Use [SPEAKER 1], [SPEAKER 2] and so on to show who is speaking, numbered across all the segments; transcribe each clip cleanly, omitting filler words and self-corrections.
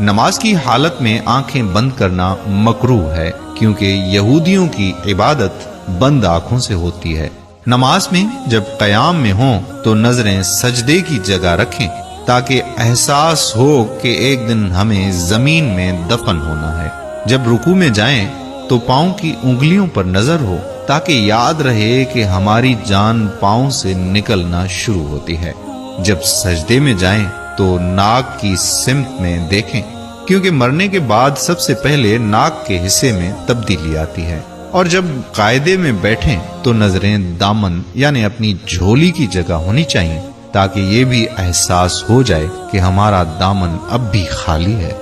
[SPEAKER 1] نماز کی حالت میں آنکھیں بند کرنا مکروہ ہے، کیونکہ یہودیوں کی عبادت بند آنکھوں سے ہوتی ہے۔ نماز میں جب قیام میں ہوں تو نظریں سجدے کی جگہ رکھیں، تاکہ احساس ہو کہ ایک دن ہمیں زمین میں دفن ہونا ہے۔ جب رکوع میں جائیں تو پاؤں کی انگلیوں پر نظر ہو، تاکہ یاد رہے کہ ہماری جان پاؤں سے نکلنا شروع ہوتی ہے۔ جب سجدے میں جائیں تو ناک کی سمت میں دیکھیں، کیونکہ مرنے کے بعد سب سے پہلے ناک کے حصے میں تبدیلی آتی ہے۔ اور جب قاعدے میں بیٹھیں تو نظریں دامن یعنی اپنی جھولی کی جگہ ہونی چاہیے، تاکہ یہ بھی احساس ہو جائے کہ ہمارا دامن اب بھی خالی ہے۔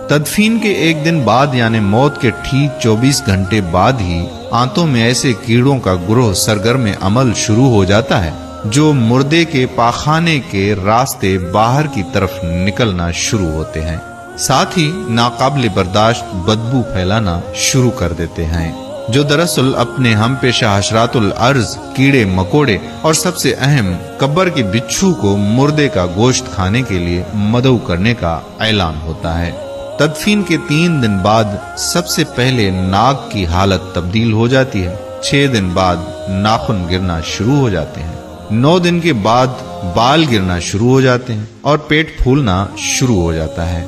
[SPEAKER 1] تدفین کے ایک دن بعد یعنی موت کے ٹھیک 24 گھنٹے بعد ہی آنتوں میں ایسے کیڑوں کا گروہ سرگرم عمل شروع ہو جاتا ہے جو مردے کے پاخانے کے راستے باہر کی طرف نکلنا شروع ہوتے ہیں، ساتھ ہی ناقابل برداشت بدبو پھیلانا شروع کر دیتے ہیں، جو دراصل اپنے ہم پیشہ حشرات الارض، کیڑے مکوڑے اور سب سے اہم قبر کے بچھو کو مردے کا گوشت کھانے کے لیے مدعو کرنے کا اعلان ہوتا ہے۔ تدفین کے 3 دن بعد سب سے پہلے ناک کی حالت تبدیل ہو جاتی ہے، 6 دن بعد ناخن گرنا شروع ہو جاتے ہیں، 9 دن کے بعد بال گرنا شروع ہو جاتے ہیں اور پیٹ پھولنا شروع ہو جاتا ہے،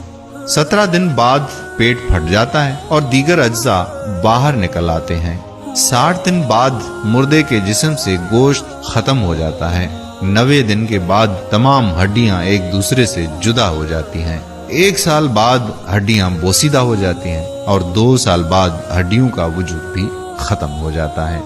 [SPEAKER 1] 17 دن بعد پیٹ پھٹ جاتا ہے اور دیگر اجزاء باہر نکل آتے ہیں، 60 دن بعد مردے کے جسم سے گوشت ختم ہو جاتا ہے، 90 دن کے بعد تمام ہڈیاں ایک دوسرے سے جدا ہو جاتی ہیں، 1 سال بعد ہڈیاں بوسیدہ ہو جاتی ہیں اور 2 سال بعد ہڈیوں کا وجود بھی ختم ہو جاتا ہے۔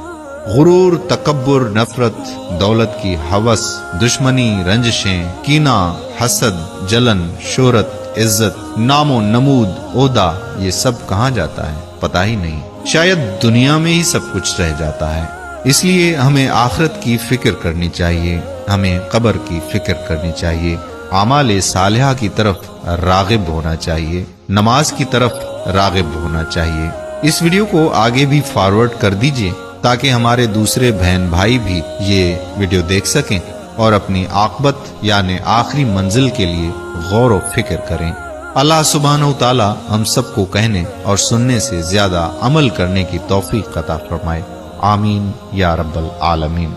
[SPEAKER 1] غرور، تکبر، نفرت، دولت کی ہوس، دشمنی، رنجشیں، کینہ، حسد، جلن، شہرت، عزت، نام و نمود، عہدہ، یہ سب کہاں جاتا ہے پتہ ہی نہیں، شاید دنیا میں ہی سب کچھ رہ جاتا ہے۔ اس لیے ہمیں آخرت کی فکر کرنی چاہیے، ہمیں قبر کی فکر کرنی چاہیے، اعمال صالحہ کی طرف راغب ہونا چاہیے، نماز کی طرف راغب ہونا چاہیے۔ اس ویڈیو کو آگے بھی فارورڈ کر دیجئے تاکہ ہمارے دوسرے بہن بھائی بھی یہ ویڈیو دیکھ سکیں اور اپنی عاقبت یعنی آخری منزل کے لیے غور و فکر کریں۔ اللہ سبحانہ و تعالی ہم سب کو کہنے اور سننے سے زیادہ عمل کرنے کی توفیق عطا فرمائے، آمین یا رب العالمین۔